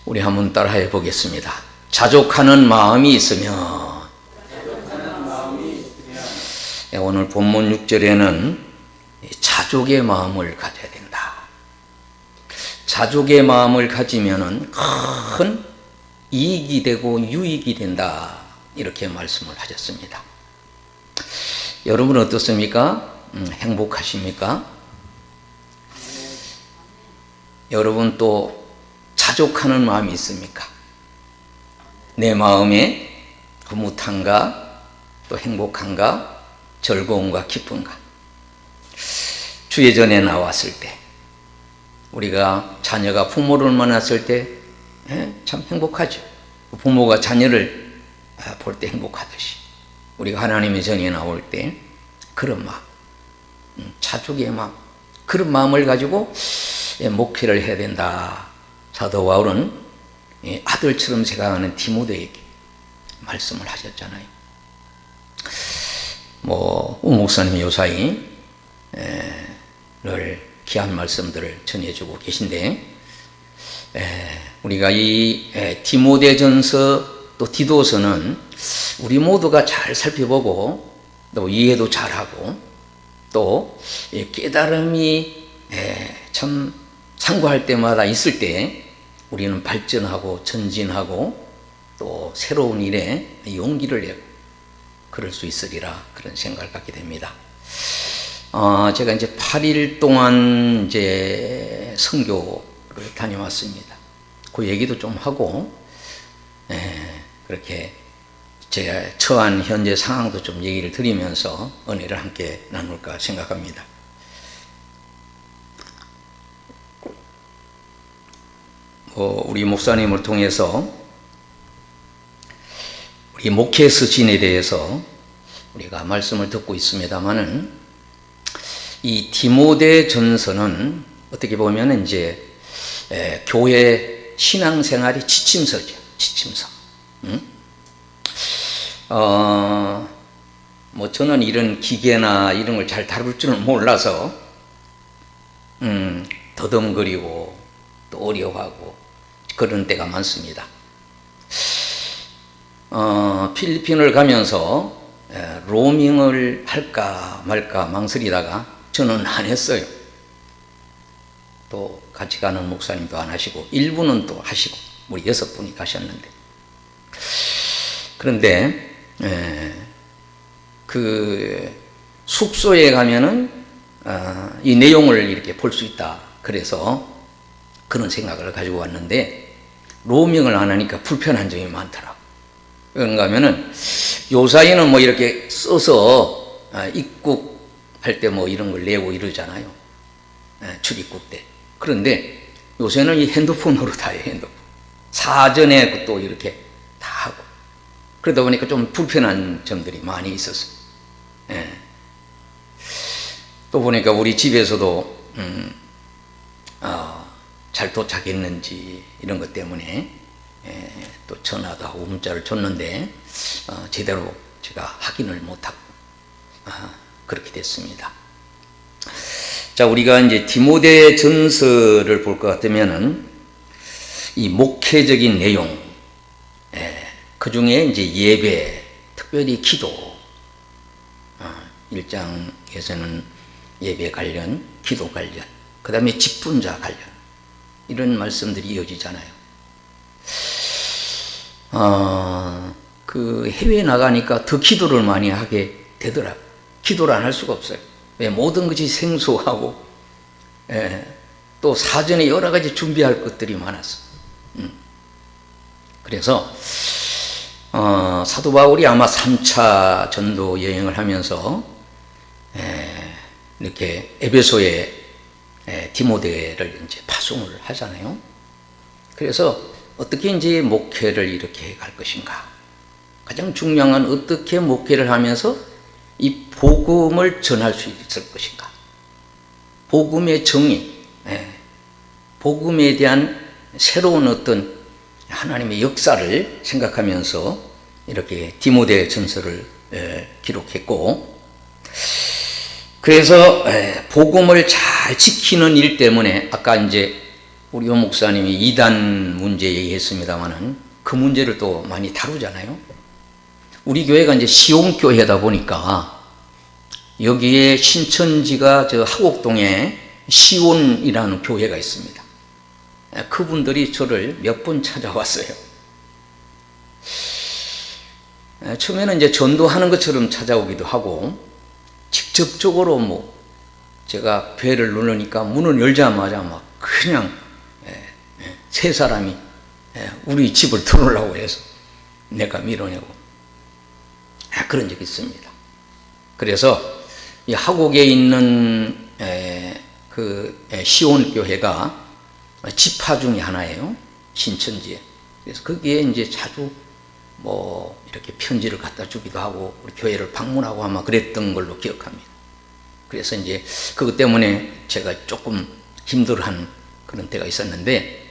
우리 한번 따라해 보겠습니다. 자족하는 마음이 있으면, 오늘 본문 6절에는 자족의 마음을 가져야 된다. 자족의 마음을 가지면은 큰 이익이 되고 유익이 된다. 이렇게 말씀을 하셨습니다. 여러분은 어떻습니까? 행복하십니까? 여러분 또 자족하는 마음이 있습니까? 내 마음에 흐뭇한가? 또 행복한가? 즐거움과 기쁜가? 주예전에 나왔을 때, 우리가 자녀가 부모를 만났을 때 참 행복하죠. 부모가 자녀를 볼 때 행복하듯이 우리가 하나님의 전에 나올 때 그런 마음, 자족의 마음, 그런 마음을 가지고 목회를 해야 된다. 사도 바울은 아들처럼 생각하는 디모데에게 말씀을 하셨잖아요. 우 목사님이 요사이 늘 귀한 말씀들을 전해주고 계신데, 우리가 이 디모데전서 또 디도서는 우리 모두가 잘 살펴보고 또 이해도 잘하고 또 깨달음이 참 상고할 때마다 있을 때 우리는 발전하고 전진하고 또 새로운 일에 용기를 내고 그럴 수 있으리라, 그런 생각을 갖게 됩니다. 제가 이제 8일 동안 이제 선교를 다녀왔습니다. 그 얘기도 좀 하고, 그렇게 제가 처한 현재 상황도 좀 얘기를 드리면서 은혜를 함께 나눌까 생각합니다. 우리 목사님을 통해서 우리 목회 서신에 대해서 우리가 말씀을 듣고 있습니다만은, 이 디모데 전서는 어떻게 보면 이제 교회 신앙생활의 지침서죠. 지침서. 저는 이런 기계나 이런 걸 잘 다룰 줄은 몰라서 더듬거리고 또 어려워하고 그런 때가 많습니다. 필리핀을 가면서 로밍을 할까 말까 망설이다가 저는 안 했어요. 또 같이 가는 목사님도 안 하시고 일부는 또 하시고 우리 6분이 가셨는데, 그런데 그 숙소에 가면은 이 내용을 이렇게 볼 수 있다. 그래서 그런 생각을 가지고 왔는데, 로밍을 안 하니까 불편한 점이 많더라고. 그런가 하면은 요사이는 이렇게 써서 입국할 때 이런 걸 내고 이러잖아요. 출입국 때. 그런데 요새는 이 핸드폰으로 다 해요. 핸드폰. 사전에 또 이렇게 다 하고. 그러다 보니까 좀 불편한 점들이 많이 있었어요. 또 보니까 우리 집에서도 잘 도착했는지 이런 것 때문에 또 전화도 하고 문자를 줬는데 제대로 제가 확인을 못하고 그렇게 됐습니다. 자, 우리가 이제 디모데 전서를 볼 것 같으면은 이 목회적인 내용, 그 중에 이제 예배, 특별히 기도, 1장에서는 예배 관련, 기도 관련, 그 다음에 직분자 관련, 이런 말씀들이 이어지잖아요. 그 해외에 나가니까 더 기도를 많이 하게 되더라고요. 기도를 안 할 수가 없어요. 왜? 모든 것이 생소하고, 또 사전에 여러 가지 준비할 것들이 많았어. 그래서 사도 바울이 아마 3차 전도 여행을 하면서 이렇게 에베소에 디모데를 이제 파송을 하잖아요. 그래서 어떻게 이제 목회를 이렇게 갈 것인가? 가장 중요한 건 어떻게 목회를 하면서 이 복음을 전할 수 있을 것인가? 복음의 정의, 복음에 대한 새로운 어떤 하나님의 역사를 생각하면서 이렇게 디모데 전서를 기록했고, 그래서 복음을 잘 지키는 일 때문에 아까 이제 우리 요 목사님이 이단 문제 얘기했습니다만은 그 문제를 또 많이 다루잖아요. 우리 교회가 이제 시온교회다 보니까 여기에 신천지가 저 하곡동에 시온이라는 교회가 있습니다. 그분들이 저를 몇 번 찾아왔어요. 처음에는 이제 전도하는 것처럼 찾아오기도 하고, 직접적으로 뭐 제가 배를 누르니까 문을 열자마자 막 그냥 세 사람이 우리 집을 들어오려고 해서 내가 밀어내고 그런 적이 있습니다. 그래서 이 하곡에 있는 그 시온 교회가 지파 중에 하나예요. 신천지에. 그래서 거기에 이제 자주 뭐 이렇게 편지를 갖다 주기도 하고 우리 교회를 방문하고 아마 그랬던 걸로 기억합니다. 그래서 이제 그것 때문에 제가 조금 힘들어한 그런 때가 있었는데,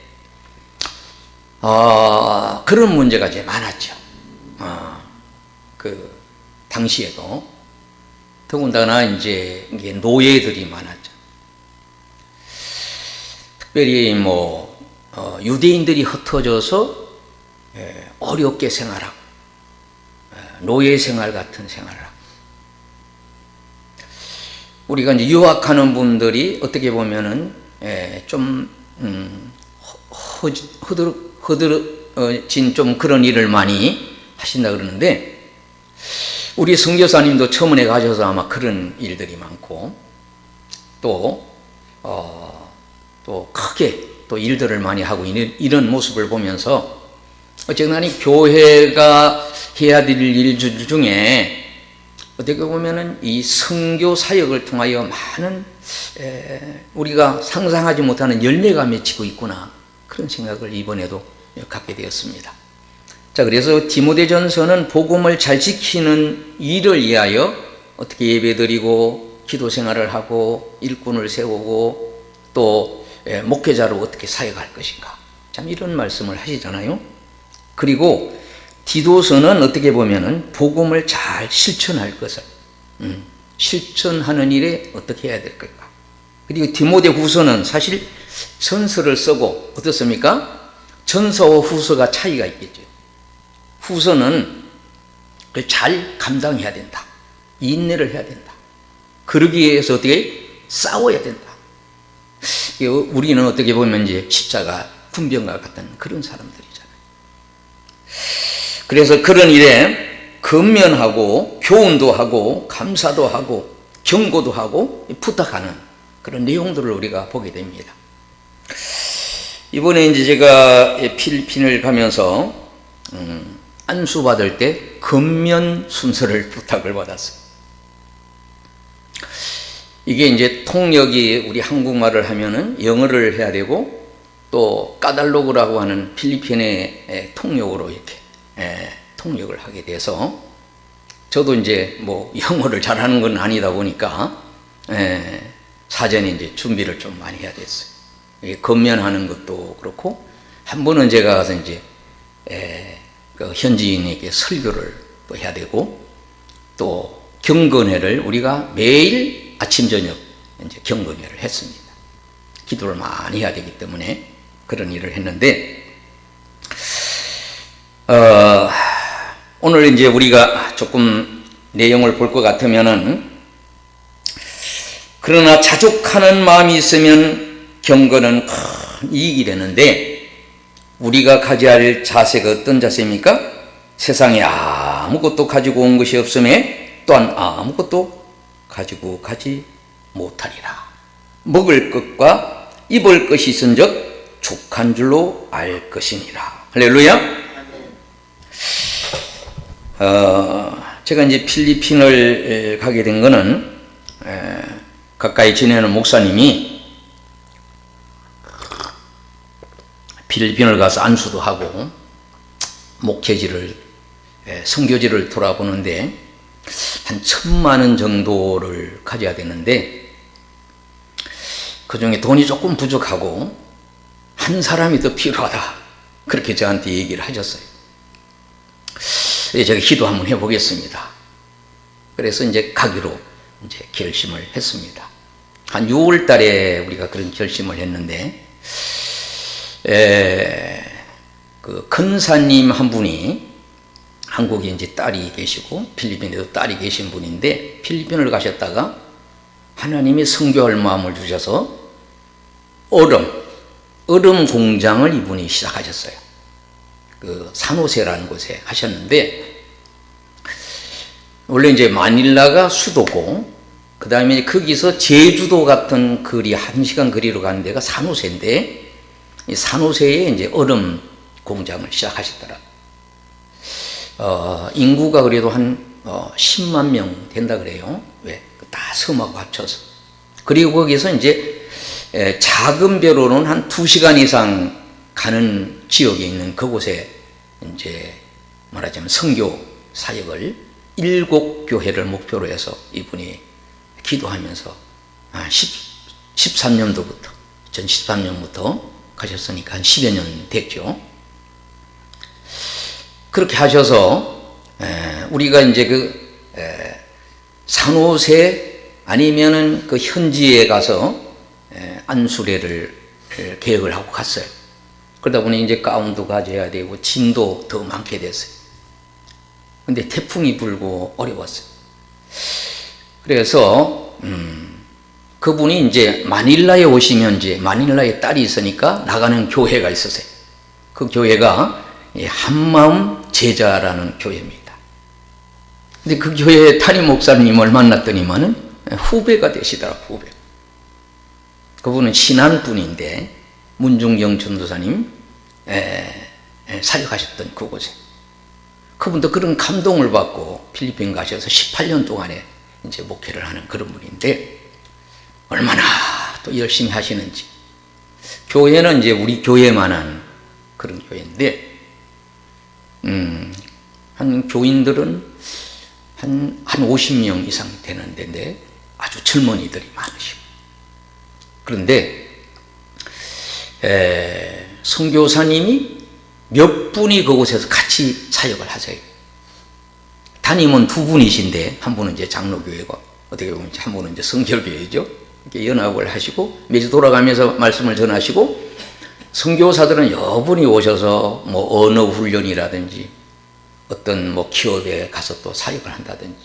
그런 문제가 이제 많았죠. 그 당시에도 더군다나 이제 이게 노예들이 많았죠. 특별히 뭐 유대인들이 흩어져서 어렵게 생활하고 노예 생활 같은 생활을 하고, 우리가 이제 유학하는 분들이 어떻게 보면은 좀 허드러진 좀 그런 일을 많이 하신다 그러는데, 우리 선교사님도 처음에 가셔서 아마 그런 일들이 많고 또 크게 또 일들을 많이 하고 이런 모습을 보면서 어쨌든 교회가 해야 될 일 중에 어떻게 보면은 이 선교 사역을 통하여 많은 우리가 상상하지 못하는 열매가 맺히고 있구나, 그런 생각을 이번에도 갖게 되었습니다. 자, 그래서 디모데전서는 복음을 잘 지키는 일을 위하여 어떻게 예배드리고 기도 생활을 하고 일꾼을 세우고 또 목회자로 어떻게 사역할 것인가, 참 이런 말씀을 하시잖아요. 그리고 디도서는 어떻게 보면은 복음을 잘 실천할 것을, 실천하는 일에 어떻게 해야 될 것인가. 그리고 디모데후서는 사실 전서를 쓰고 어떻습니까? 전서와 후서가 차이가 있겠죠. 후서는 그걸 잘 감당해야 된다. 인내를 해야 된다. 그러기 위해서 어떻게 싸워야 된다. 우리는 어떻게 보면 이제 십자가 군병과 같은 그런 사람들이잖아요. 그래서 그런 일에 근면하고 교훈도 하고 감사도 하고 경고도 하고 부탁하는 그런 내용들을 우리가 보게 됩니다. 이번에 이제 제가 필리핀을 가면서 안수 받을 때 근면 순서를 부탁을 받았어요. 이게 이제 통역이 우리 한국말을 하면은 영어를 해야 되고 또 까달로그라고 하는 필리핀의 통역으로 이렇게 통역을 하게 돼서, 저도 이제 뭐 영어를 잘하는 건 아니다 보니까 사전에 이제 준비를 좀 많이 해야 됐어요. 건면하는 것도 그렇고, 한 번은 제가 가서 이제 그 현지인에게 설교를 또 해야 되고, 또 경건회를 우리가 매일 아침 저녁 이제 경건회를 했습니다. 기도를 많이 해야 되기 때문에 그런 일을 했는데, 오늘 이제 우리가 조금 내용을 볼 것 같으면은, 그러나 자족하는 마음이 있으면 경건은 큰 이익이 되는데, 우리가 가져야 할 자세가 어떤 자세입니까? 세상에 아무것도 가지고 온 것이 없음에 또한 아무것도 가지고 가지 못하리라. 먹을 것과 입을 것이 있은즉 족한 줄로 알 것이니라. 할렐루야. 제가 이제 필리핀을 가게 된 거는 가까이 지내는 목사님이 필리핀을 가서 안수도 하고 목회지를 선교지를 돌아보는데 한 1,000만 원 정도를 가져야 되는데, 그 중에 돈이 조금 부족하고 한 사람이 더 필요하다, 그렇게 저한테 얘기를 하셨어요. 제가 기도 한번 해보겠습니다. 그래서 이제 가기로 이제 결심을 했습니다. 한 6월 달에 우리가 그런 결심을 했는데, 그 근사님 한 분이 한국에 이제 딸이 계시고 필리핀에도 딸이 계신 분인데 필리핀을 가셨다가 하나님이 선교할 마음을 주셔서 얼음 공장을 이분이 시작하셨어요. 그 산호세라는 곳에 하셨는데 원래 이제 마닐라가 수도고 그 다음에 거기서 제주도 같은 거리 1시간 거리로 가는 데가 산호세인데 이 산호세에 이제 얼음 공장을 시작하셨더라. 인구가 그래도 한 10만 명 된다 그래요. 왜? 다 섬하고 합쳐서. 그리고 거기서 이제 작은 배로는 한 2시간 이상 가는 지역에 있는 그곳에 이제 말하자면 선교 사역을 7교회를 목표로 해서 이분이 기도하면서 13년도부터 2013년부터 가셨으니까 한 10여 년 됐죠. 그렇게 하셔서 우리가 이제 그 산호세 아니면은 그 현지에 가서 안수례를 계획을 하고 갔어요. 그러다 보니 이제 가운도 가져야 되고 짐도 더 많게 됐어요. 근데 태풍이 불고 어려웠어요. 그래서 그분이 이제 마닐라에 오시면 이제 마닐라에 딸이 있으니까 나가는 교회가 있었어요. 그 교회가 한마음 제자라는 교회입니다. 근데 그 교회에 타니 목사님을 만났더니만은 후배가 되시더라, 후배. 그분은 신안분인데 문중경 전도사님 사역하셨던 그곳에 그분도 그런 감동을 받고 필리핀 가셔서 18년 동안에 이제 목회를 하는 그런 분인데 얼마나 또 열심히 하시는지. 교회는 이제 우리 교회만한 그런 교회인데 한 교인들은 한 50명 이상 되는 데인데 아주 젊은이들이 많으시고 그런데 선교사님이 몇 분이 그곳에서 같이 사역을 하세요. 담임은 2분이신데 한 분은 이제 장로교회고 어떻게 보면 한 분은 이제 성결교회죠. 이렇게 연합을 하시고 매주 돌아가면서 말씀을 전하시고 선교사들은 여분이 오셔서 뭐 언어 훈련이라든지 어떤 뭐 기업에 가서 또 사역을 한다든지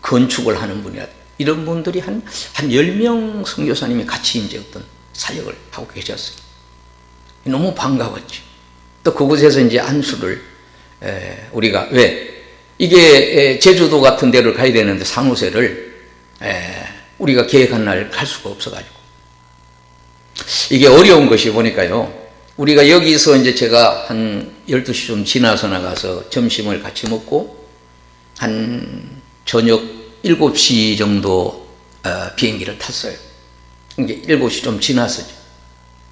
건축을 하는 분이라든지 이런 분들이 한 10명 선교사님이 같이 이제 어떤 사역을 하고 계셨어요. 너무 반가웠죠. 또 그곳에서 이제 안수를 우리가 왜 이게 제주도 같은 데를 가야 되는데 산호세를 우리가 계획한 날 갈 수가 없어가지고 이게 어려운 것이 보니까요. 우리가 여기서 이제 제가 한 12시 좀 지나서 나가서 점심을 같이 먹고 한 저녁 7시 정도 비행기를 탔어요. 이게 7시 좀 지났어요.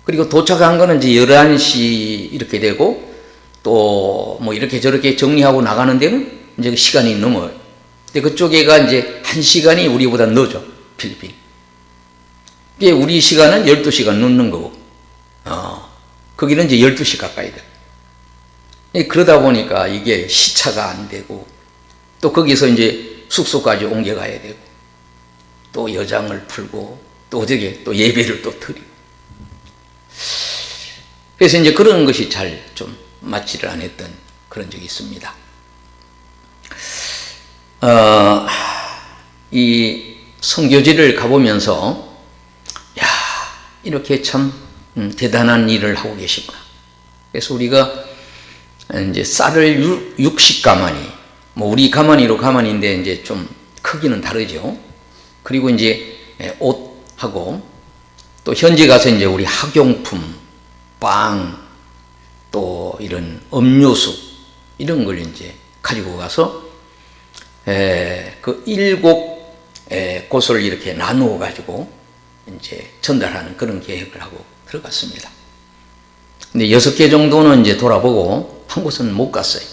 그리고 도착한 거는 이제 11시 이렇게 되고 또 뭐 이렇게 저렇게 정리하고 나가는 데는 이제 시간이 넘어요. 근데 그쪽에가 이제 1시간이 우리보다 늦어, 필리핀. 이게 우리 시간은 12시간 늦는 거고, 거기는 이제 12시 가까이 돼. 그러다 보니까 이게 시차가 안 되고, 또 거기서 이제 숙소까지 옮겨가야 되고, 또 여장을 풀고, 또 어저께 또 예배를 또 드리고. 그래서 이제 그런 것이 잘 좀 맞지를 않았던 그런 적이 있습니다. 이 선교지를 가보면서, 야, 이렇게 참 대단한 일을 하고 계시구나. 그래서 우리가 이제 쌀을 60가마니, 뭐 우리 가마니로 가마니인데 이제 좀 크기는 다르죠. 그리고 이제 옷하고 또 현지 가서 이제 우리 학용품, 빵, 또 이런 음료수 이런 걸 이제 가지고 가서 그 7곳을 이렇게 나누어 가지고 이제 전달하는 그런 계획을 하고 들어갔습니다. 근데 6개 정도는 이제 돌아보고 한 곳은 못 갔어요.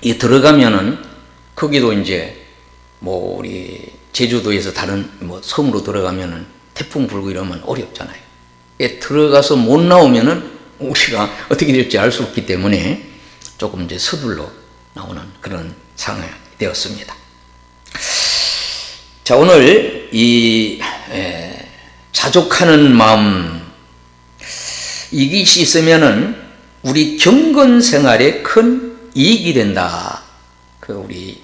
이 들어가면은 거기도 이제 뭐 우리 제주도에서 다른 뭐 섬으로 들어가면은 태풍 불고 이러면 어렵잖아요. 들어가서 못 나오면은 우리가 어떻게 될지 알 수 없기 때문에 조금 이제 서둘러 나오는 그런 상황이 되었습니다. 자, 오늘 이 자족하는 마음, 이것이 있으면은 우리 경건 생활에 큰 이익이 된다. 그 우리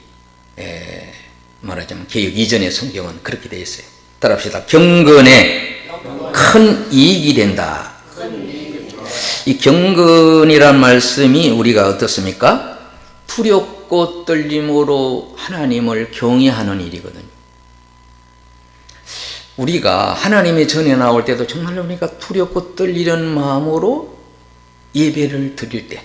말하자면 개역 이전의 성경은 그렇게 되어 있어요. 따라합시다. 경건에 큰 이익이 된다. 이 경건이란 말씀이 우리가 어떻습니까? 두렵고 떨림으로 하나님을 경외하는 일이거든요. 우리가 하나님의 전에 나올 때도 정말로 우리가 두렵고 떨리는 마음으로 예배를 드릴 때,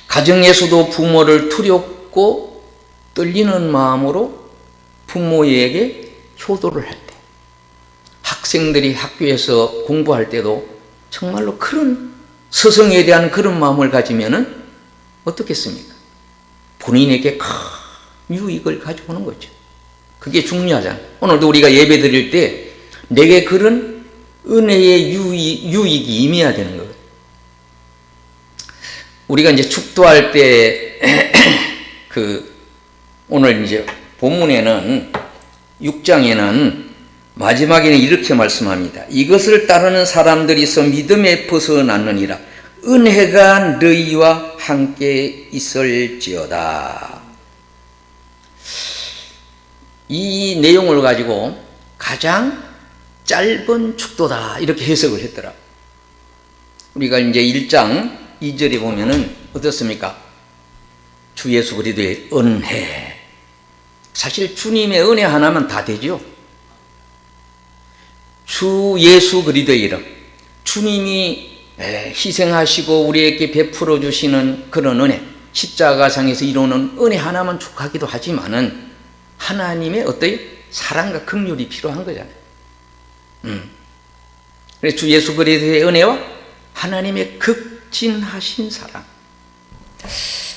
가정에서도 부모를 두렵고 떨리는 마음으로 부모에게 효도를 할 때, 학생들이 학교에서 공부할 때도 정말로 그런 스승에 대한 그런 마음을 가지면은 어떻겠습니까? 본인에게 큰 유익을 가져오는 거죠. 그게 중요하잖아요. 오늘도 우리가 예배 드릴 때 내게 그런 은혜의 유익이 임해야 되는 거예요. 우리가 이제 축도할 때 오늘 이제 본문에는 6장에는 마지막에는 이렇게 말씀합니다. 이것을 따르는 사람들이 있어 믿음에 벗어났느니라. 은혜가 너희와 함께 있을지어다. 이 내용을 가지고 가장 짧은 축도다 이렇게 해석을 했더라. 우리가 이제 1장 2절에 보면은 어떻습니까? 주 예수 그리스도의 은혜. 사실 주님의 은혜 하나면 다 되죠. 주 예수 그리스도의 이름, 주님이 희생하시고 우리에게 베풀어 주시는 그런 은혜, 십자가상에서 이루는 은혜 하나만 족하기도 하지만은 하나님의 어떠한 사랑과 긍휼이 필요한 거잖아요. 그래서 주 예수 그리스도의 은혜와 하나님의 극진하신 사랑.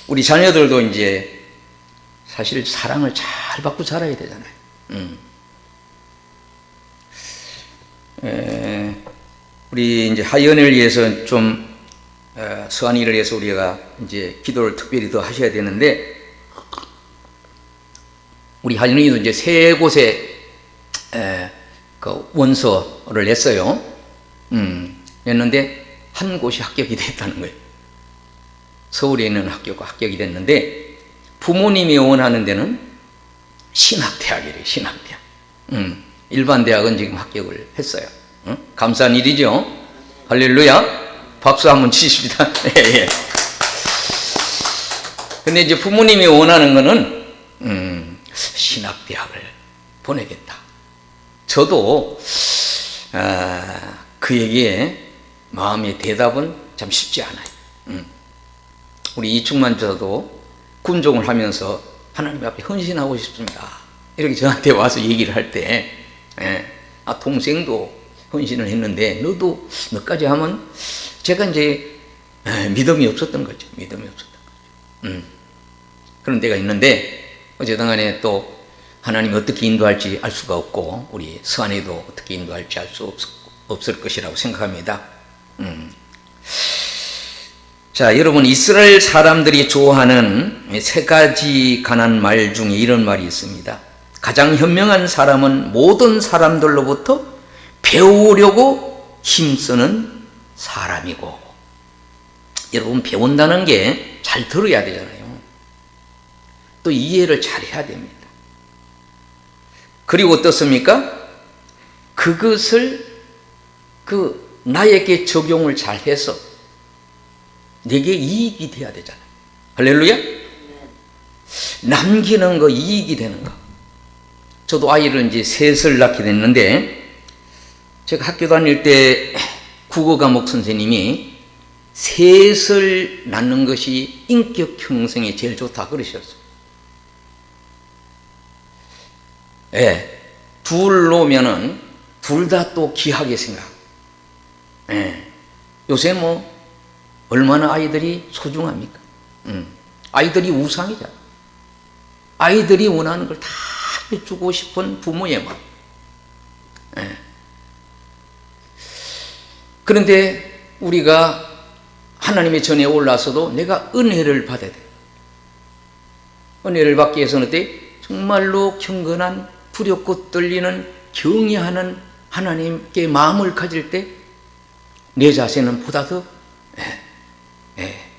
우리 자녀들도 이제 사실 사랑을 잘 받고 자라야 되잖아요. 우리 이제 하연을 위해서 좀 서한이를 위해서 우리가 이제 기도를 특별히 더 하셔야 되는데, 우리 하연이도 이제 세 곳에 그 원서를 냈어요. 냈는데 한 곳이 합격이 됐다는 거예요. 서울에 있는 학교가 합격이 됐는데 부모님이 원하는 데는 신학대학이래요. 신학대학. 일반 대학은 지금 합격을 했어요. 감사한 일이죠. 할렐루야. 박수 한번 치십시다. 예. 근데 이제 부모님이 원하는 거는 신학대학을 보내겠다. 저도 그에게 마음의 대답은 참 쉽지 않아요. 우리 이충만 저도 군종을 하면서 하나님 앞에 헌신하고 싶습니다. 이렇게 저한테 와서 얘기를 할 때, 동생도 헌신을 했는데 너까지 하면 제가 이제 믿음이 없었던 거죠. 믿음이 없었던 거죠. 그런 데가 있는데 어쨌든 간에 또 하나님이 어떻게 인도할지 알 수가 없고 우리 서한이도 어떻게 인도할지 알 수 없을 것이라고 생각합니다. 자, 여러분, 이스라엘 사람들이 좋아하는 세 가지 관한 말 중에 이런 말이 있습니다. 가장 현명한 사람은 모든 사람들로부터 배우려고 힘쓰는 사람이고. 여러분, 배운다는 게 잘 들어야 되잖아요. 또 이해를 잘 해야 됩니다. 그리고 어떻습니까? 그것을 나에게 적용을 잘 해서 내게 이익이 돼야 되잖아요. 할렐루야? 남기는 거, 이익이 되는 거. 저도 아이를 이제 셋을 낳게 됐는데, 제가 학교 다닐 때 국어 과목 선생님이 셋을 낳는 것이 인격 형성에 제일 좋다 그러셨어요. 예, 둘 놓으면은 둘 다 또 귀하게 생각. 예, 요새 뭐 얼마나 아이들이 소중합니까? 아이들이 우상이잖아. 아이들이 원하는 걸 다 해주고 싶은 부모의 마음. 예. 그런데 우리가 하나님의 전에 올라서도 내가 은혜를 받아야 돼. 은혜를 받기 위해서는 어때? 정말로 경건한, 두렵고 떨리는, 경외하는 하나님께 마음을 가질 때 내 자세는 보다 더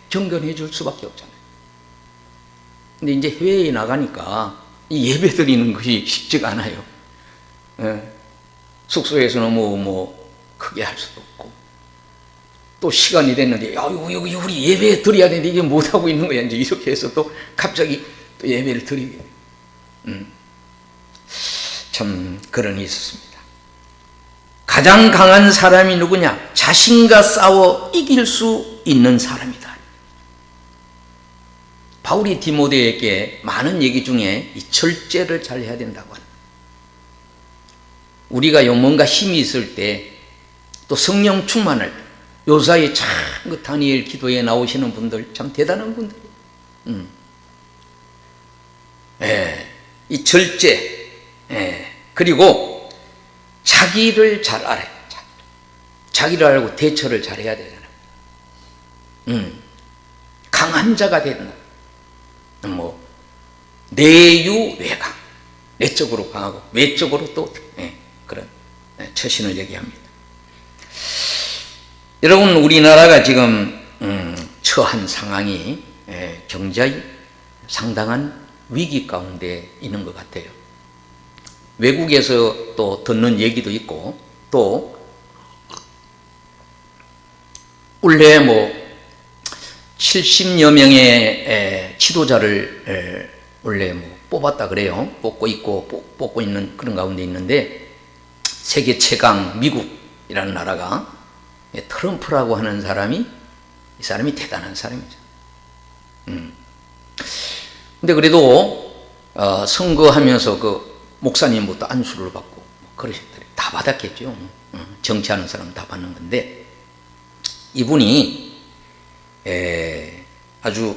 정견해 줄 수밖에 없잖아요. 근데 이제 해외에 나가니까 이 예배 드리는 것이 쉽지가 않아요. 숙소에서는 뭐 크게 할 수도 없고, 또 시간이 됐는데 여기 우리 예배 드려야 되는데 이게 못하고 있는 거야. 이제 이렇게 해서 또 갑자기 또 예배를 드리게 돼요. 참 그런 일이 있었습니다. 가장 강한 사람이 누구냐? 자신과 싸워 이길 수 있는 사람이다. 바울이 디모데에게 많은 얘기 중에 이 절제를 잘 해야 된다고 합니다. 우리가 뭔가 힘이 있을 때, 또 성령 충만할 때, 요 사이에 참 그 다니엘 기도에 나오시는 분들 참 대단한 분들이에요. 이 절제, 그리고 자기를 잘 알아요. 자기를 알고 대처를 잘 해야 되잖아요. 강한 자가 된다. 뭐 내유외강, 내적으로 강하고 외적으로 또 그런 처신을 얘기합니다. 여러분, 우리나라가 지금 처한 상황이 경제의 상당한 위기 가운데 있는 것 같아요. 외국에서 또 듣는 얘기도 있고, 또 올해 뭐 70여 명의 지도자를 원래 뭐 뽑았다 그래요. 뽑고 있는 그런 가운데 있는데, 세계 최강 미국이라는 나라가 트럼프라고 하는 사람이, 이 사람이 대단한 사람이죠. 근데 그래도 선거하면서 그 목사님부터 안수를 받고 그러셨더래. 다 받았겠죠. 정치하는 사람 다 받는 건데, 이분이 아주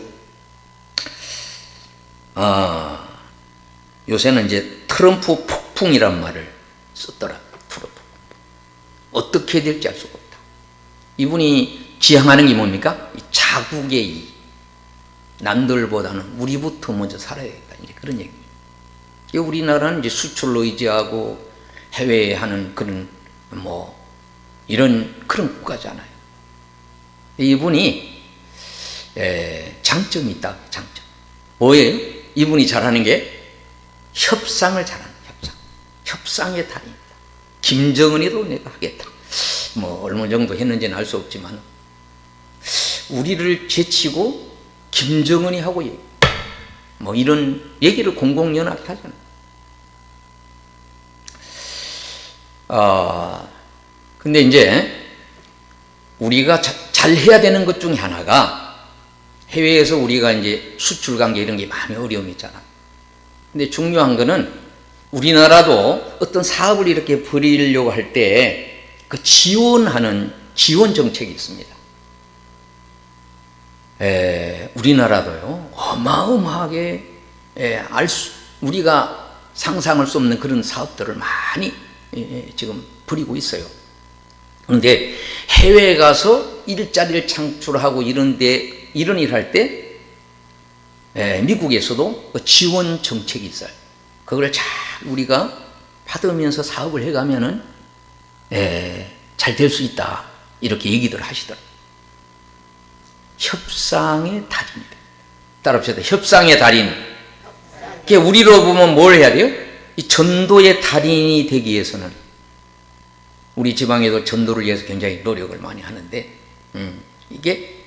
요새는 이제 트럼프 폭풍이란 말을 썼더라. 트럼프. 어떻게 될지 알 수가 없다. 이분이 지향하는 게 뭡니까? 이 자국의 이 남들보다는 우리부터 먼저 살아야겠다. 이제 그런 얘기입니다. 우리나라는 이제 수출로 의지하고 해외에 하는 그런 뭐 이런 그런 국가잖아요. 이분이 장점이 있다. 장점. 뭐예요? 이분이 잘하는 게 협상을 잘하는 협상의 달인입니다. 김정은이도 내가 하겠다. 뭐 얼마 정도 했는지는 알 수 없지만 우리를 제치고 김정은이 하고 뭐 이런 얘기를 공공연하게 하잖아요. 근데 이제 우리가 잘 해야 되는 것 중에 하나가, 해외에서 우리가 이제 수출 관계 이런 게 많이 어려움이 있잖아. 근데 중요한 거는 우리나라도 어떤 사업을 이렇게 벌이려고 할 때 그 지원하는 지원 정책이 있습니다. 우리나라도요, 어마어마하게 우리가 상상할 수 없는 그런 사업들을 많이 지금 벌이고 있어요. 그런데 해외에 가서 일자리를 창출하고 이런 일 할 때 미국에서도 지원 정책이 있어요. 그걸 잘 우리가 받으면서 사업을 해가면은 잘 될 수 있다. 이렇게 얘기들 하시더라고요. 협상의 달인이다. 따라합시다. 협상의 달인. 우리로 보면 뭘 해야 돼요? 이 전도의 달인이 되기 위해서는, 우리 지방에도 전도를 위해서 굉장히 노력을 많이 하는데, 이게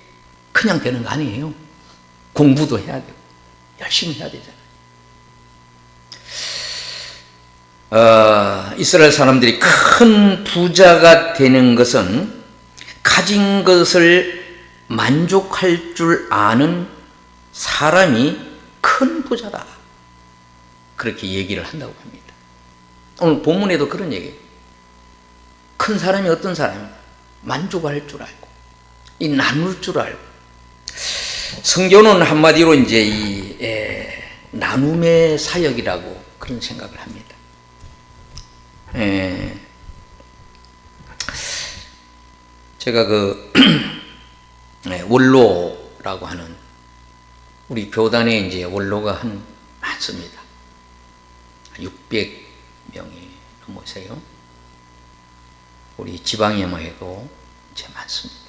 그냥 되는 거 아니에요. 공부도 해야 되고 열심히 해야 되잖아요. 이스라엘 사람들이 큰 부자가 되는 것은 가진 것을 만족할 줄 아는 사람이 큰 부자다. 그렇게 얘기를 한다고 합니다. 오늘 본문에도 그런 얘기예요. 큰 사람이 어떤 사람이냐? 만족할 줄 알고, 이 나눌 줄 알고. 성경은 한마디로 이제 이 나눔의 사역이라고 그런 생각을 합니다. 제가 그 원로라고 하는, 우리 교단에 이제 원로가 많습니다. 600명이 넘으세요. 우리 지방에만 해도 이제 많습니다.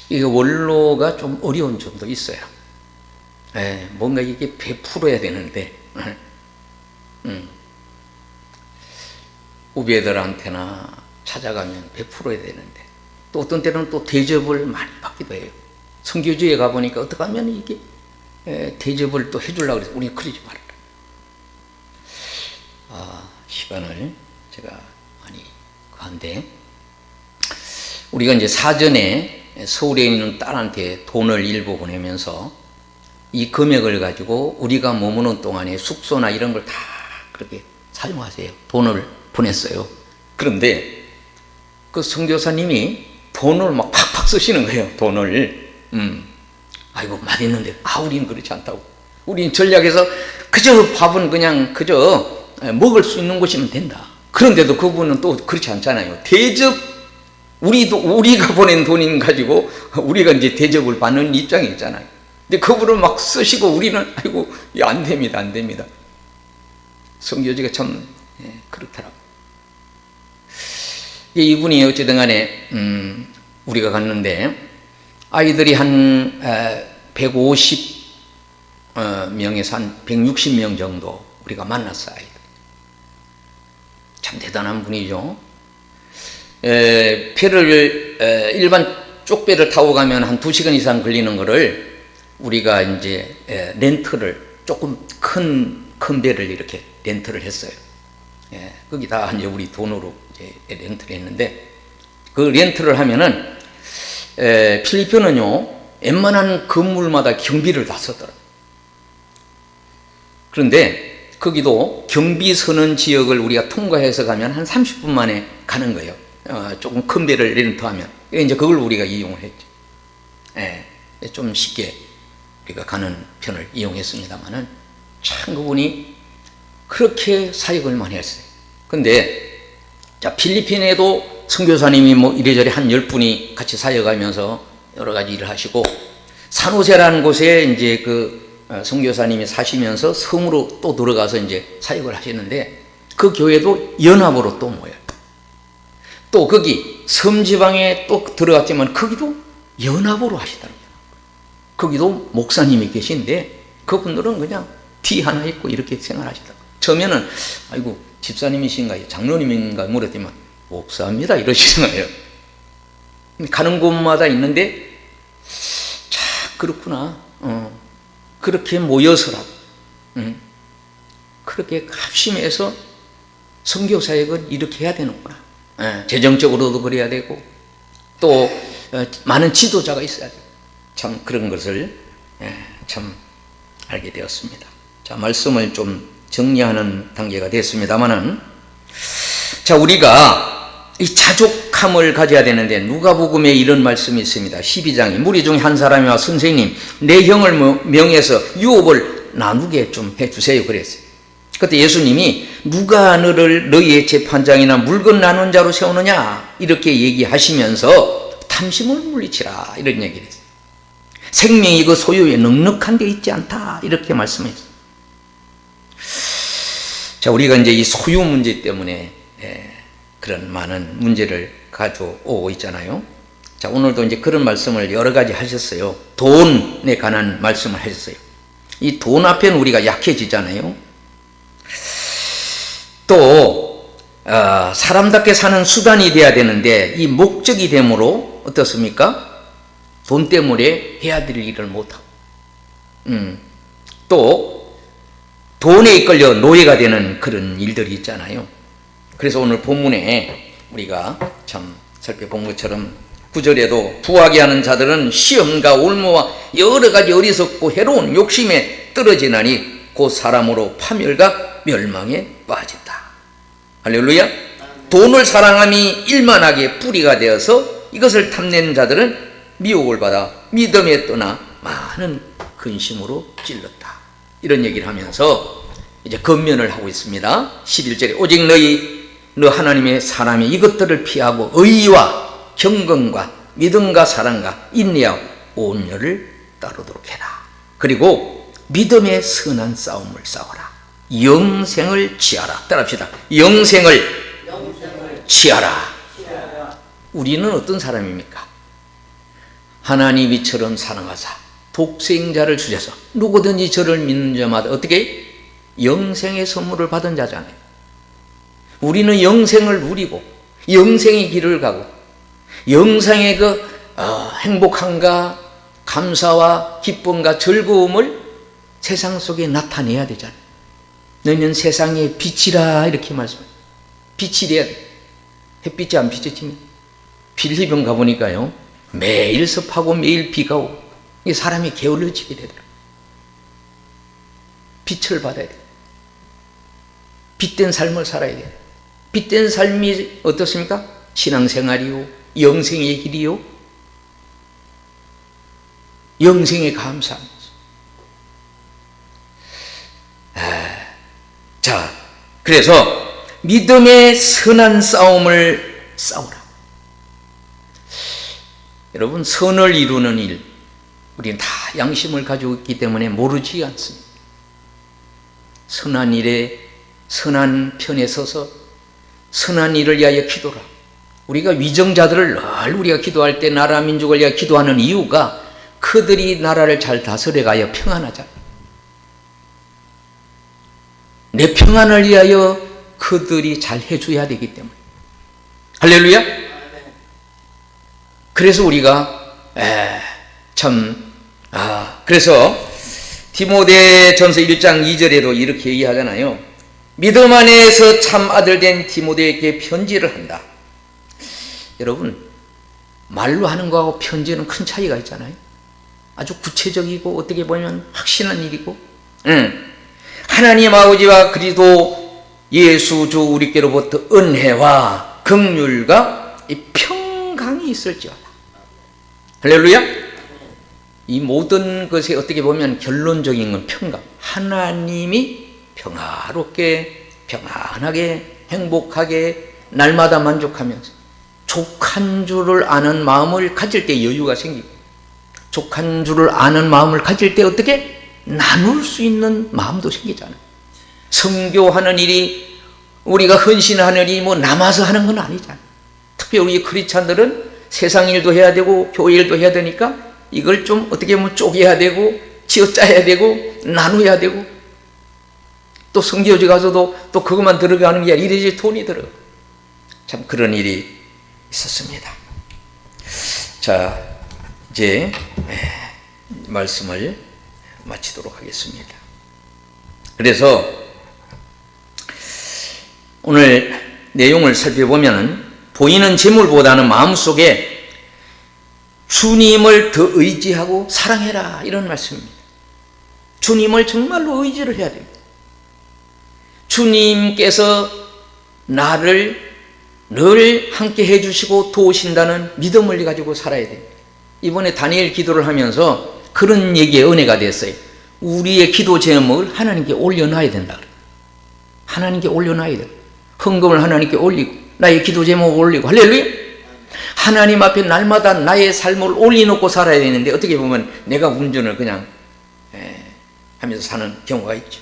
이게 원로가 좀 어려운 점도 있어요. 뭔가 이게 베풀어야 되는데, 후배들한테나 찾아가면 베풀어야 되는데, 또 어떤 때는 또 대접을 많이 받기도 해요. 선교지에 가보니까 어떻게 하면 이게 대접을 또 해주려고 그래서 우리 그러지 말아라. 시간을 제가 많이 한데, 우리가 이제 사전에 서울에 있는 딸한테 돈을 일부 보내면서 이 금액을 가지고 우리가 머무는 동안에 숙소나 이런 걸 다 그렇게 사용하세요. 돈을 보냈어요. 그런데 그 선교사님이 돈을 막 팍팍 쓰시는 거예요. 돈을. 아이고 맛있는데, 우리는 그렇지 않다고. 우리는 전략에서 그저 밥은 그냥 그저 먹을 수 있는 곳이면 된다. 그런데도 그분은 또 그렇지 않잖아요. 대접, 우리가 보낸 돈인 가지고 우리가 이제 대접을 받는 입장이 있잖아요. 근데 그분을 막 쓰시고 우리는 아이고 안 됩니다, 안 됩니다. 선교지가 참 그렇더라고요. 이분이 어찌든 간에 우리가 갔는데 아이들이 한 150명에서 한 160명 정도 우리가 만났어요. 아이들. 참 대단한 분이죠. 배를 일반 쪽배를 타고 가면 한 2시간 이상 걸리는 거를 우리가 이제 렌트를 조금 큰 배를 이렇게 렌트를 했어요. 거기 다 이제 우리 돈으로 이제 렌트를 했는데, 그 렌트를 하면은 필리핀은요 웬만한 건물마다 경비를 다 썼더라고요. 그런데 거기도 경비 서는 지역을 우리가 통과해서 가면 한 30분 만에 가는 거예요. 조금 큰 배를 렌트하면. 이제 그걸 우리가 이용을 했죠. 좀 쉽게 우리가 가는 편을 이용했습니다만은 참 그분이 그렇게 사역을 많이 했어요. 근데 자, 필리핀에도 선교사님이 뭐 이래저래 한 10분이 같이 사역하면서 여러 가지 일을 하시고, 산호세라는 곳에 이제 그 선교사님이 사시면서 섬으로 또 들어가서 이제 사역을 하시는데, 그 교회도 연합으로 또 모여요. 또 거기 섬지방에 또 들어갔지만 거기도 연합으로 하시더라고요. 거기도 목사님이 계신데 그분들은 그냥 티 하나 입고 이렇게 생활하시더라고요. 처음에는 아이고 집사님이신가 장로님인가 물었더니 목사입니다 이러시는 거예요. 가는 곳마다 있는데 참 그렇구나. 그렇게 모여서라도 그렇게 합심해서 선교사역을 이렇게 해야 되는구나. 재정적으로도 그래야 되고 또 많은 지도자가 있어야 돼요. 참 그런 것을 참 알게 되었습니다. 자, 말씀을 좀 정리하는 단계가 됐습니다만은, 자, 우리가 이 자족함을 가져야 되는데 누가복음에 이런 말씀이 있습니다. 12장에 무리 중에 한 사람이 와 선생님 내 형을 명해서 유업을 나누게 좀 해주세요 그랬어요. 그때 예수님이 누가 너를 너희의 재판장이나 물건 나눈 자로 세우느냐 이렇게 얘기하시면서 탐심을 물리치라 이런 얘기를 했어요. 생명이 그 소유에 넉넉한 데 있지 않다 이렇게 말씀했어요. 자, 우리가 이제 이 소유 문제 때문에 그런 많은 문제를 가져오고 있잖아요. 자, 오늘도 이제 그런 말씀을 여러 가지 하셨어요. 돈에 관한 말씀을 하셨어요. 이 돈 앞에는 우리가 약해지잖아요. 또 사람답게 사는 수단이 돼야 되는데 이 목적이 되므로 어떻습니까? 돈 때문에 해야 될 일을 못하고 또 돈에 이끌려 노예가 되는 그런 일들이 있잖아요. 그래서 오늘 본문에 우리가 참 살펴본 것처럼 9절에도 부하게 하는 자들은 시험과 올무와 여러 가지 어리석고 해로운 욕심에 떨어지나니 곧 사람으로 파멸과 멸망에 빠진다. 할렐루야. 돈을 사랑함이 일만하게 뿌리가 되어서 이것을 탐내는 자들은 미혹을 받아 믿음에 떠나 많은 근심으로 찔렀다. 이런 얘기를 하면서 이제 권면을 하고 있습니다. 11절에 오직 너 하나님의 사람이 이것들을 피하고 의와 경건과 믿음과 사랑과 인내와 온유를 따르도록 해라. 그리고 믿음의 선한 싸움을 싸워라. 영생을 취하라. 따라합시다. 영생을 취하라. 우리는 어떤 사람입니까? 하나님 이처럼 사랑하사 독생자를 주셔서 누구든지 저를 믿는 자마다 어떻게 영생의 선물을 받은 자잖아요. 우리는 영생을 누리고 영생의 길을 가고 영생의 행복함과 감사와 기쁨과 즐거움을 세상 속에 나타내야 되잖아요. 너희는 세상의 빛이라 이렇게 말씀해요. 빛이 돼야 돼. 햇빛이 안 비춰지면 빌리병 가보니까요 매일 습하고 매일 비가 오고 사람이 게을러지게 되더라고요. 빛을 받아야 돼. 빛된 삶을 살아야 돼. 빛된 삶이 어떻습니까? 신앙생활이요, 영생의 길이요, 영생의 감사입니다. 자, 그래서 믿음의 선한 싸움을 싸우라. 여러분, 선을 이루는 일, 우리는 다 양심을 가지고 있기 때문에 모르지 않습니다. 선한 일에 선한 편에 서서 선한 일을 위하여 기도라. 우리가 위정자들을 늘 우리가 기도할 때 나라 민족을 위하여 기도하는 이유가 그들이 나라를 잘 다스려가야 평안하잖아. 내 평안을 위하여 그들이 잘 해줘야 되기 때문에. 할렐루야. 그래서 우리가 그래서 디모데전서 1장 2절에도 이렇게 얘기하잖아요. 믿음 안에서 참 아들 된 디모데에게 편지를 한다. 여러분, 말로 하는 거하고 편지는 큰 차이가 있잖아요. 아주 구체적이고 어떻게 보면 확신한 일이고, 하나님 아버지와 그리스도 예수 주 우리께로부터 은혜와 긍휼과 이 평강이 있을지어다. 할렐루야. 이 모든 것에 어떻게 보면 결론적인 건 평강. 하나님이 평화롭게, 평안하게, 행복하게 날마다 만족하면서 족한 줄을 아는 마음을 가질 때 여유가 생기고, 족한 줄을 아는 마음을 가질 때 어떻게 나눌 수 있는 마음도 생기잖아요. 선교하는 일이, 우리가 헌신하는 일이 뭐 남아서 하는 건 아니잖아요. 특별히 우리 크리스찬들은 세상 일도 해야 되고 교회 일도 해야 되니까 이걸 좀 어떻게 보면 쪼개야 되고 지어짜야 되고 나눠야 되고, 또 선교지 가서도 또 그것만 들어가는 게 아니라 이래저래 돈이 들어. 참 그런 일이 있었습니다. 자, 이제 말씀을 마치도록 하겠습니다. 그래서 오늘 내용을 살펴보면 보이는 재물보다는 마음속에 주님을 더 의지하고 사랑해라, 이런 말씀입니다. 주님을 정말로 의지를 해야 됩니다. 주님께서 나를 늘 함께 해주시고 도우신다는 믿음을 가지고 살아야 됩니다. 이번에 다니엘 기도를 하면서 그런 얘기에 은혜가 됐어요. 우리의 기도 제목을 하나님께 올려놔야 된다. 하나님께 올려놔야 돼. 헌금을 하나님께 올리고 나의 기도 제목을 올리고, 할렐루야. 하나님 앞에 날마다 나의 삶을 올려놓고 살아야 되는데 어떻게 보면 내가 운전을 그냥 하면서 사는 경우가 있죠.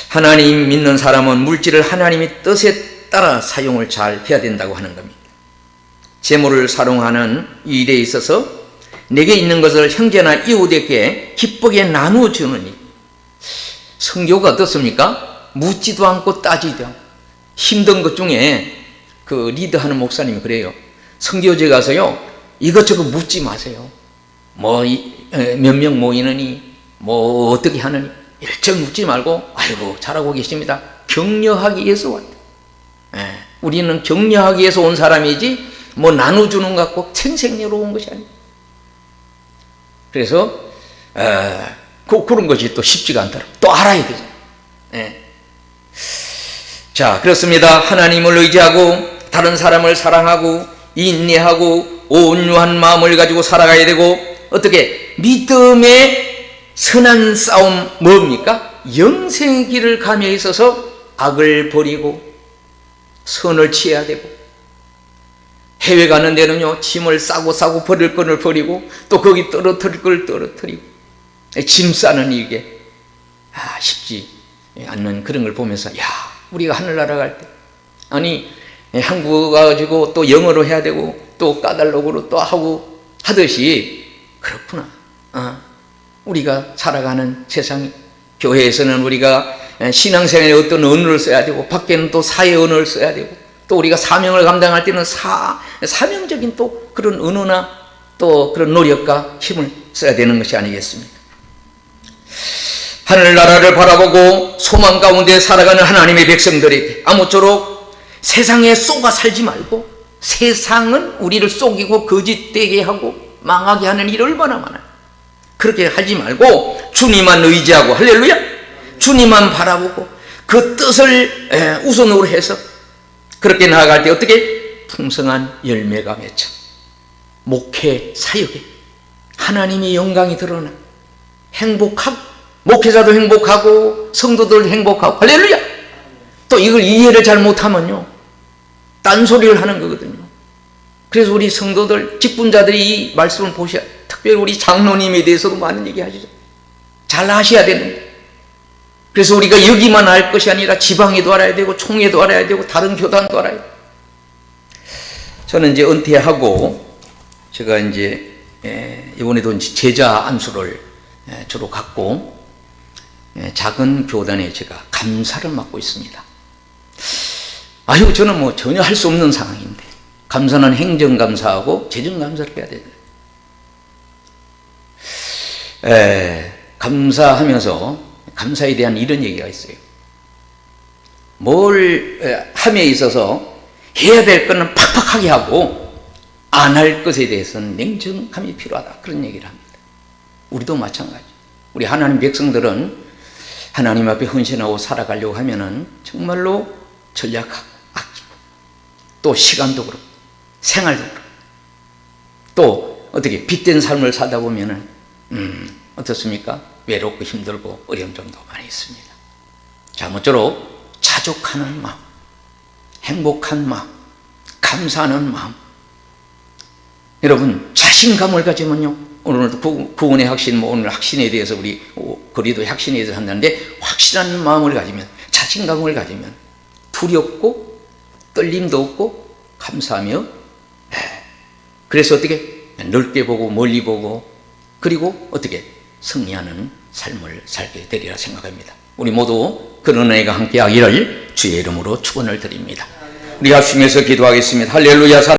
하나님 믿는 사람은 물질을 하나님의 뜻에 따라 사용을 잘 해야 된다고 하는 겁니다. 재물을 사용하는 이 일에 있어서 내게 있는 것을 형제나 이웃에게 기쁘게 나누어주는 일. 성교가 어떻습니까? 묻지도 않고 따지도 않고. 힘든 것 중에 그 리드하는 목사님이 그래요. 성교제 가서요 이것저것 묻지 마세요. 뭐 몇 명 모이느니 뭐 어떻게 하느니 일절 묻지 말고, 아이고 잘하고 계십니다, 격려하기 위해서 왔다. 우리는 격려하기 위해서 온 사람이지 뭐 나눠주는 것 같고 생색내로 온 것이 아니에요. 그래서 그런 것이 또 쉽지가 않더라고요. 또 알아야 되잖아요. 자, 그렇습니다. 하나님을 의지하고 다른 사람을 사랑하고 인내하고 온유한 마음을 가지고 살아가야 되고, 어떻게 믿음의 선한 싸움 뭡니까? 영생의 길을 감에 있어서 악을 버리고 선을 취해야 되고, 해외 가는 데는요 짐을 싸고 버릴 걸 버리고 또 거기 떨어뜨릴 걸 떨어뜨리고, 짐 싸는 이게 쉽지 않는 그런 걸 보면서, 야, 우리가 하늘나라 갈 때, 아니 한국어 가지고 또 영어로 해야 되고 또 까달로그로 또 하고 하듯이 그렇구나. 우리가 살아가는 세상이 교회에서는 우리가 신앙생활에 어떤 언어를 써야 되고 밖에는 또 사회 언어를 써야 되고 또 우리가 사명을 감당할 때는 사명적인 또 그런 언어나 또 그런 노력과 힘을 써야 되는 것이 아니겠습니까? 하늘나라를 바라보고 소망 가운데 살아가는 하나님의 백성들에게 아무쪼록 세상에 쏘가 살지 말고 세상은 우리를 속이고 거짓되게 하고 망하게 하는 일이 얼마나 많아요. 그렇게 하지 말고 주님만 의지하고 할렐루야 주님만 바라보고 그 뜻을 우선으로 해서 그렇게 나아갈 때 어떻게 풍성한 열매가 맺혀 목회 사역에 하나님의 영광이 드러나 행복하고 목회자도 행복하고 성도들도 행복하고 할렐루야. 또 이걸 이해를 잘 못하면요 딴소리를 하는 거거든요. 그래서 우리 성도들 직분자들이 이 말씀을 보셔야 특별히 우리 장로님에 대해서도 많은 얘기 하시죠. 잘 아셔야 되는데 그래서 우리가 여기만 알 것이 아니라 지방에도 알아야 되고 총회도 알아야 되고 다른 교단도 알아야 돼요. 저는 이제 은퇴하고 제가 이제 이번에도 이제 제자 안수를 주로 갖고 작은 교단에 제가 감사를 맡고 있습니다. 아유 저는 뭐 전혀 할 수 없는 상황인데 감사는 행정감사하고 재정감사를 해야 되잖아요. 감사하면서 감사에 대한 이런 얘기가 있어요. 뭘 함에 있어서 해야 될 것은 팍팍하게 하고 안 할 것에 대해서는 냉정함이 필요하다 그런 얘기를 합니다. 우리도 마찬가지. 우리 하나님 백성들은 하나님 앞에 헌신하고 살아가려고 하면은 정말로 전략하고 아끼고 또 시간도 그렇고 생활도 그렇고 또 어떻게 빗된 삶을 사다 보면은 어떻습니까? 외롭고 힘들고 어려운 점도 많이 있습니다. 자, 모쪼록 자족하는 마음, 행복한 마음, 감사하는 마음. 여러분 자신감을 가지면요 오늘도 구원의 확신, 오늘 확신에 대해서 우리 거리도의 확신에 대해서 한다는데 확실한 마음을 가지면 자신감을 가지면 두렵고 떨림도 없고 감사하며 그래서 어떻게 넓게 보고 멀리 보고 그리고 어떻게 승리하는 삶을 살게 되리라 생각합니다. 우리 모두 그런 은혜가 함께 하기를 주의 이름으로 축원을 드립니다. 우리 합심해서 기도하겠습니다. 할렐루야.